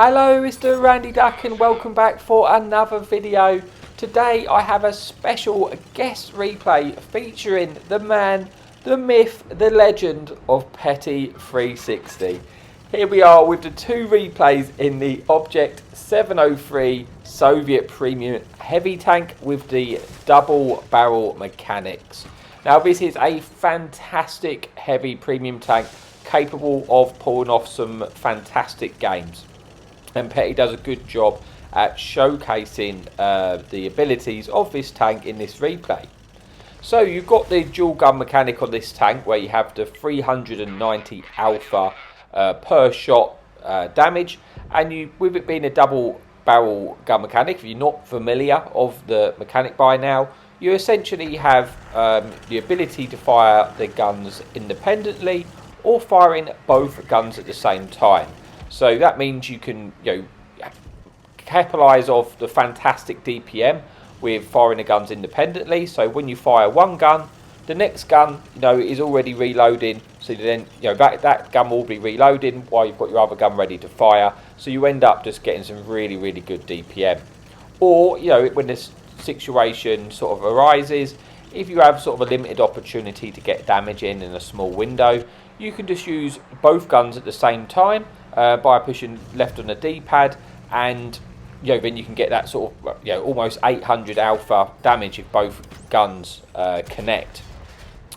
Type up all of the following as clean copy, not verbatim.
Hello, Mr. Randy Duck, and welcome back for another video. Today I have a special guest replay featuring the man, the myth, the legend of Petty 360. Here we are with the two replays in the Object 703 Soviet Premium Heavy Tank with the double barrel mechanics. Now this is a fantastic heavy premium tank capable of pulling off some fantastic games. And Petty does a good job at showcasing the abilities of this tank in this replay. So you've got the dual gun mechanic on this tank where you have the 390 alpha per shot damage, and with it being a double barrel gun mechanic, if you're not familiar of the mechanic by now, you essentially have the ability to fire the guns independently or firing both guns at the same time. So that means you can, capitalise off the fantastic DPM with firing the guns independently. So when you fire one gun, the next gun, is already reloading. So then, that gun will be reloading while you've got your other gun ready to fire. So you end up just getting some really, really good DPM. Or, when this situation sort of arises, if you have sort of a limited opportunity to get damage in a small window, you can just use both guns at the same time. By pushing left on the D-pad, and then you can get that sort of almost 800 alpha damage if both guns connect,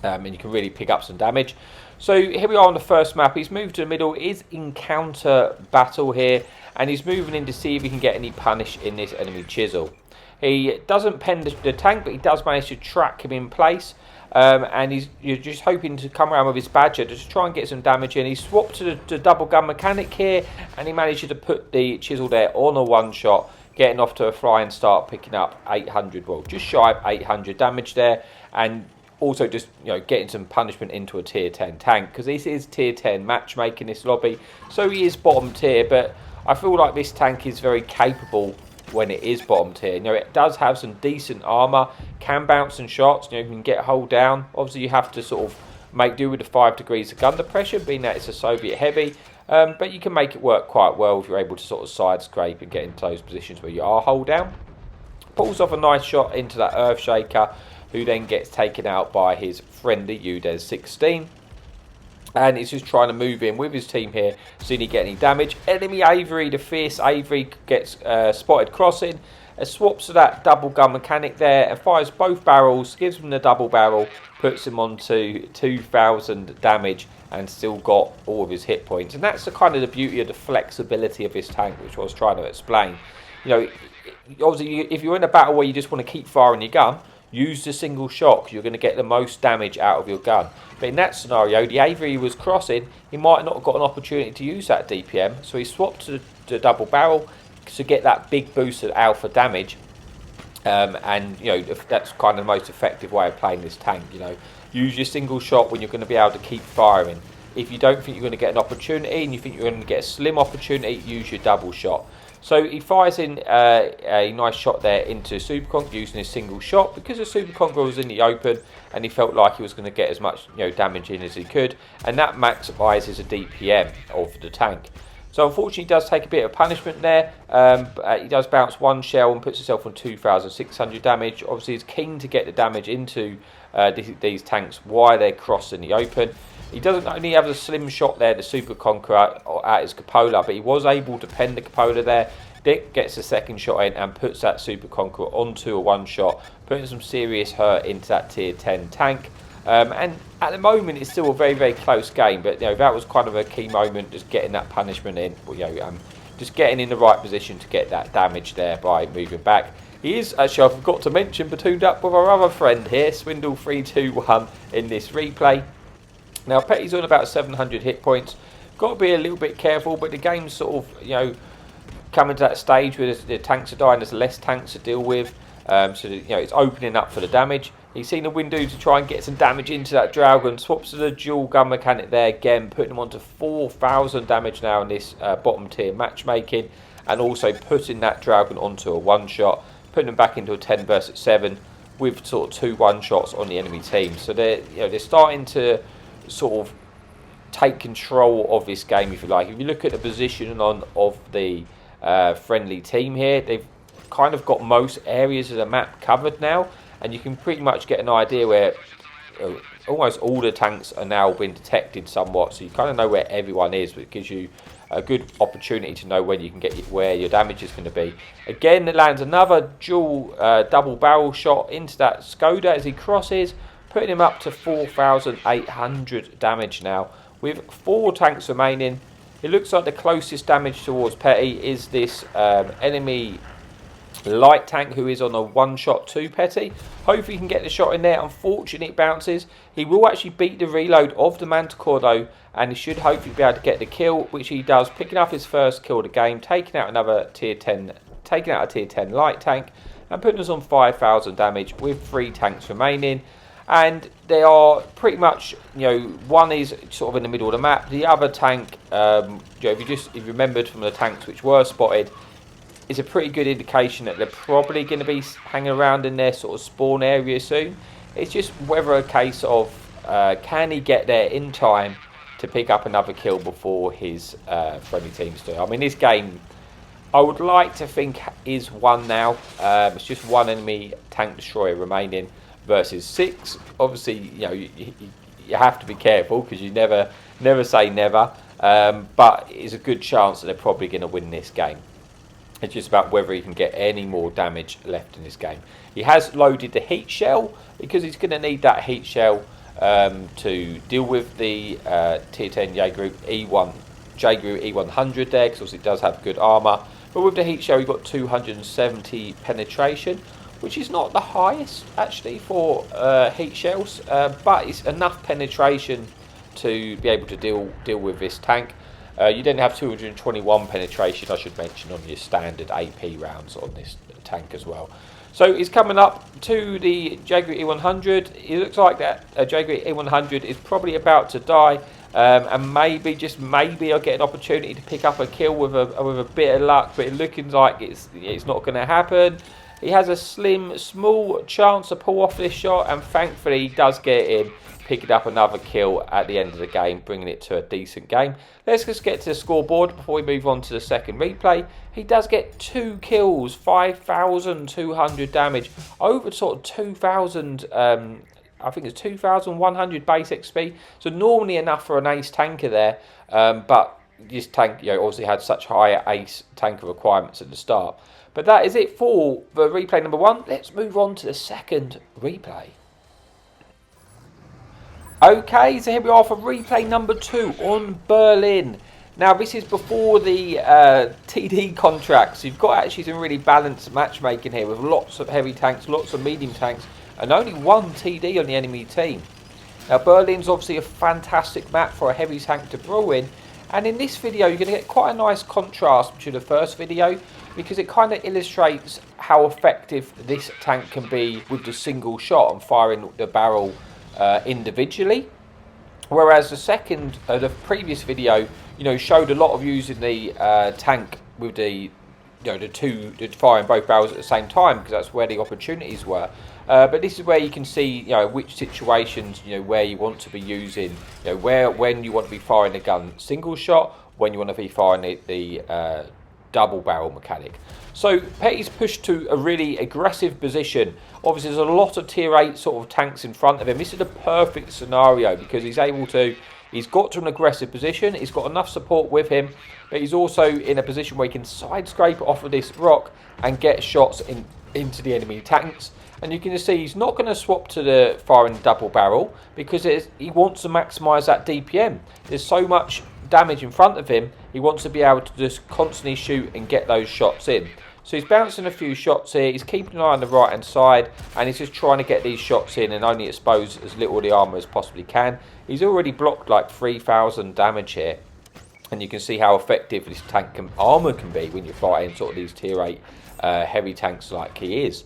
and you can really pick up some damage. So here we are on the first map. He's moved to the middle. It is encounter battle here, and he's moving in to see if he can get any punish in this enemy chisel. He doesn't pen the tank, but he does manage to track him in place. And you're just hoping to come around with his Badger to try and get some damage in. He swapped to the double gun mechanic here, and he managed to put the chisel there on a one shot, getting off to a flying start, picking up 800, well, just shy of 800 damage there, and also just getting some punishment into a tier 10 tank, because this is tier 10 matchmaking this lobby, so he is bottom tier. But I feel like this tank is very capable when it is bottom tier. It does have some decent armour, can bounce some shots, you can get hold down. Obviously you have to sort of make do with the 5 degrees of gun pressure, being that it's a Soviet heavy, but you can make it work quite well if you're able to sort of side scrape and get into those positions where you are hold down. Pulls off a nice shot into that Earth Shaker, who then gets taken out by his friendly UDES 16. And he's just trying to move in with his team here, seeing he get any damage. Enemy Avery, the fierce Avery, gets spotted crossing. Swaps to that double gun mechanic there and fires both barrels, gives him the double barrel, puts him onto 2000 damage and still got all of his hit points. And that's the kind of the beauty of the flexibility of this tank, which I was trying to explain. Obviously, if you're in a battle where you just want to keep firing your gun, use the single shot because you're going to get the most damage out of your gun. But in that scenario, the Avery was crossing, he might not have got an opportunity to use that DPM, so he swapped to the double barrel to get that big boost of alpha damage. And that's kind of the most effective way of playing this tank. Use your single shot when you're going to be able to keep firing. If you don't think you're going to get an opportunity and you think you're going to get a slim opportunity, use your double shot. So he fires in a nice shot there into Superconqueror using his single shot, because the Superconqueror was in the open and he felt like he was going to get as much damage in as he could, and that maximises the DPM of the tank. So unfortunately he does take a bit of punishment there. He does bounce one shell and puts himself on 2600 damage. Obviously he's keen to get the damage into these tanks while they're crossed in the open. He doesn't only have a slim shot there, the Super Conqueror, at his cupola, but he was able to pen the cupola there. Dick gets a second shot in and puts that Super Conqueror onto a one shot, putting some serious hurt into that tier 10 tank. And at the moment it's still a very, very close game, but that was kind of a key moment, just getting that punishment in, just getting in the right position to get that damage there by moving back. He is, actually I forgot to mention, platooned up with our other friend here, Swindle 321, in this replay. Now Petty's on about 700 hit points. Got to be a little bit careful, but the game's sort of coming to that stage where the tanks are dying. There's less tanks to deal with, so it's opening up for the damage. He's seen a window to try and get some damage into that Dragon. Swaps to the dual gun mechanic there again, putting him onto 4000 damage now in this bottom tier matchmaking, and also putting that Dragon onto a one shot, putting him back into a 10 versus 7 with sort of 2 one shots on the enemy team. So they're starting to sort of take control of this game, if you like. If you look at the position of the friendly team here, they've kind of got most areas of the map covered now, and you can pretty much get an idea where almost all the tanks are now being detected somewhat, so you kind of know where everyone is, but it gives you a good opportunity to know when you can get where your damage is going to be. Again, it lands another dual double barrel shot into that Skoda as he crosses, putting him up to 4,800 damage now. With 4 tanks remaining, it looks like the closest damage towards Petty is this enemy light tank who is on a 1-shot 2 Petty. Hopefully he can get the shot in there. Unfortunately it bounces. He will actually beat the reload of the Manticore though, and he should hopefully be able to get the kill, which he does, picking up his first kill of the game, taking out another tier 10, taking out a tier 10 light tank, and putting us on 5,000 damage with 3 tanks remaining. And they are pretty much, one is sort of in the middle of the map. The other tank, if you remembered from the tanks which were spotted, is a pretty good indication that they're probably going to be hanging around in their sort of spawn area soon. It's just whether a case of can he get there in time to pick up another kill before his friendly teams do. I mean, this game, I would like to think, is won now. It's just 1 enemy tank destroyer remaining versus 6. Obviously, you have to be careful because you never say never. But it's a good chance that they're probably going to win this game. It's just about whether he can get any more damage left in this game. He has loaded the heat shell because he's going to need that heat shell to deal with the tier 10 J Group E100 there, because it does have good armour. But with the heat shell, you've got 270 penetration, which is not the highest actually for heat shells, but it's enough penetration to be able to deal with this tank. You then have 221 penetration, I should mention, on your standard AP rounds on this tank as well. So he's coming up to the Jaguar E100. It looks like that Jaguar E100 is probably about to die, and maybe, just maybe, I'll get an opportunity to pick up a kill with a bit of luck, but it looking like it's not going to happen. He has a small chance to pull off this shot, and thankfully he does get in, picking up another kill at the end of the game, bringing it to a decent game. Let's just get to the scoreboard before we move on to the second replay. He does get 2 kills, 5,200 damage, over sort of 2,000, I think it's 2,100 base XP, so normally enough for an ace tanker there, but this tank obviously had such higher ace tanker requirements at the start. But that is it for the replay number 1. Let's move on to the second replay. Okay, so here we are for replay number 2 on Berlin. Now, this is before the TD contracts. So you've got actually some really balanced matchmaking here with lots of heavy tanks, lots of medium tanks, and only 1 TD on the enemy team. Now, Berlin's obviously a fantastic map for a heavy tank to brawl in. And in this video, you're going to get quite a nice contrast to the first video, because it kind of illustrates how effective this tank can be with the single shot and firing the barrel individually, whereas the previous video showed a lot of using the tank with the firing both barrels at the same time, because that's where the opportunities were. But this is where you can see which situations where you want to be using when you want to be firing the gun single shot, when you want to be firing the double barrel mechanic. So Petty's pushed to a really aggressive position. Obviously there's a lot of tier 8 sort of tanks in front of him. This is the perfect scenario because he's got to an aggressive position, he's got enough support with him, but he's also in a position where he can side scrape off of this rock and get shots into the enemy tanks. And you can just see he's not going to swap to the firing double barrel because he wants to maximise that DPM. There's so much damage in front of him, he wants to be able to just constantly shoot and get those shots in. So he's bouncing a few shots here, he's keeping an eye on the right hand side, and he's just trying to get these shots in and only expose as little of the armour as possibly can. He's already blocked like 3,000 damage here, and you can see how effective this tank armour can be when you're fighting sort of these tier 8 heavy tanks like he is.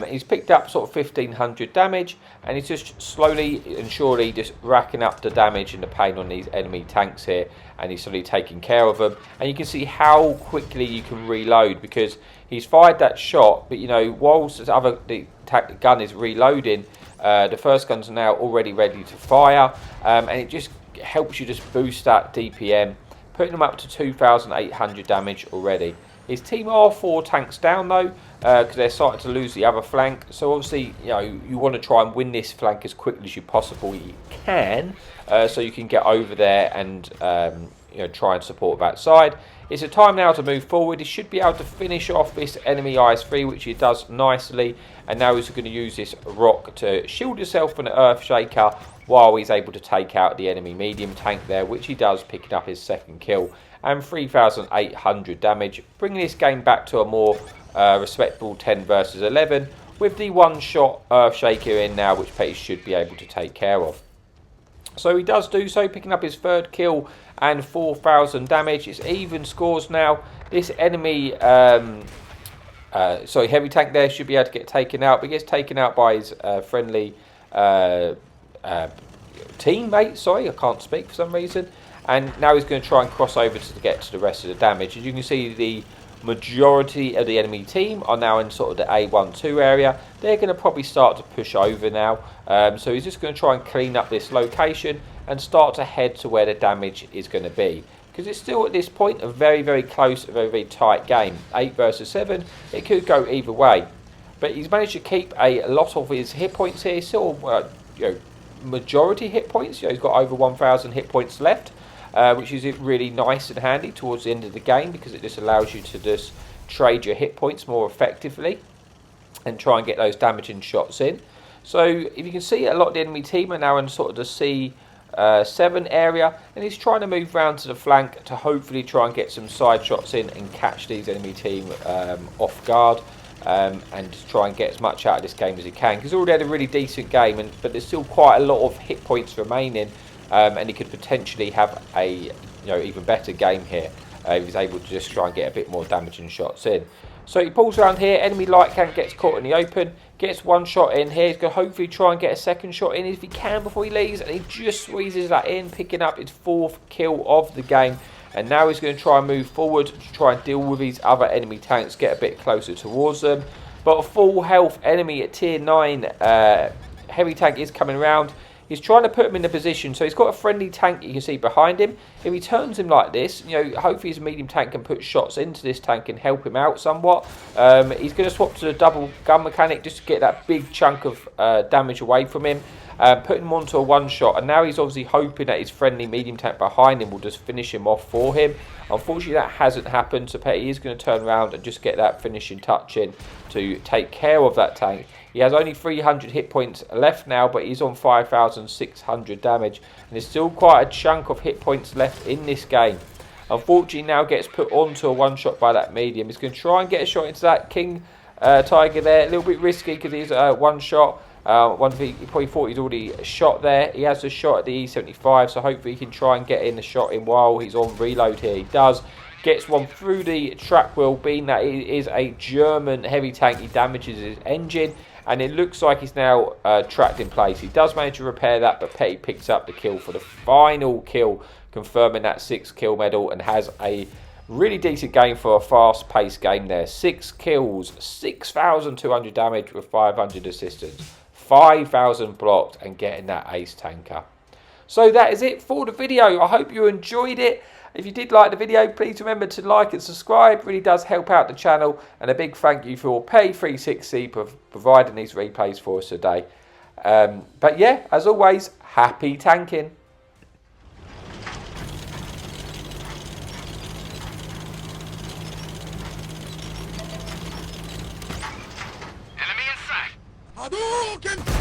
He's picked up sort of 1,500 damage, and he's just slowly and surely just racking up the damage and the pain on these enemy tanks here, and he's slowly taking care of them. And you can see how quickly you can reload, because he's fired that shot, but whilst the gun is reloading, the first gun's now already ready to fire, and it just it helps you just boost that DPM, putting them up to 2,800 damage already. His team are 4 tanks down though, because they're starting to lose the other flank. So obviously, you know, you want to try and win this flank as quickly as you possibly can, so you can get over there and you know, try and support that side. It's a time now to move forward. He should be able to finish off this enemy IS-3, which he does nicely. And now he's going to use this rock to shield himself from the Earth Shaker while he's able to take out the enemy medium tank there, which he does, picking up his second kill. And 3,800 damage, bringing this game back to a more respectable 10 versus 11, with the one-shot Earthshaker in now, which Petty should be able to take care of. So he does do so, picking up his third kill and 4,000 damage. It's even scores now. This enemy, heavy tank there should be able to get taken out, but gets taken out by his friendly teammate. Sorry, I can't speak for some reason. And now he's going to try and cross over to get to the rest of the damage. As you can see, the majority of the enemy team are now in sort of the A1-2 area. They're going to probably start to push over now. So he's just going to try and clean up this location and start to head to where the damage is going to be. Because it's still at this point a very, very close, a very, very tight game. 8 versus 7. It could go either way. But he's managed to keep a lot of his hit points here. Still, you know, majority hit points. You know, he's got over 1,000 hit points left. Which is really nice and handy towards the end of the game, because it just allows you to just trade your hit points more effectively and try and get those damaging shots in. So if you can see, a lot of the enemy team are now in sort of the C7 area, and he's trying to move round to the flank to hopefully try and get some side shots in and catch these enemy team off guard, and just try and get as much out of this game as he can, because he's already had a really decent game, but there's still quite a lot of hit points remaining. And he could potentially have a even better game here if he's able to just try and get a bit more damaging shots in. So he pulls around here, enemy light cannon gets caught in the open, gets one shot in here. He's going to hopefully try and get a second shot in if he can before he leaves, and he just squeezes that in, picking up his 4th kill of the game. And now he's going to try and move forward to try and deal with these other enemy tanks, get a bit closer towards them. But a full health enemy at tier 9 heavy tank is coming around. He's trying to put him in a position, so he's got a friendly tank you can see behind him. If he turns him like this, you know, hopefully his medium tank can put shots into this tank and help him out somewhat. He's going to swap to the double gun mechanic just to get that big chunk of damage away from him. Put him onto a one-shot, and now he's obviously hoping that his friendly medium tank behind him will just finish him off for him. Unfortunately, that hasn't happened, so Petty is going to turn around and just get that finishing touch in to take care of that tank. He has only 300 hit points left now, but he's on 5,600 damage, and there's still quite a chunk of hit points left in this game. Unfortunately, now gets put onto a one-shot by that medium. He's going to try and get a shot into that King Tiger there. A little bit risky because he's one shot. He probably thought he's already shot there. He has a shot at the E75, so hopefully he can try and get in the shot in while he's on reload here. He does. Gets one through the track wheel, being that it is a German heavy tank. He damages his engine, and it looks like he's now trapped in place. He does manage to repair that, but Petty picks up the kill for the final kill, confirming that 6 kill medal, and has a really decent game for a fast-paced game there. 6 kills, 6,200 damage with 500 assistance, 5,000 blocked, and getting that ace tanker. So that is it for the video. I hope you enjoyed it. If you did like the video, please remember to like and subscribe. It really does help out the channel. And a big thank you for Pay360 for providing these replays for us today. But yeah, as always, happy tanking. Enemy in sight. Hadouken!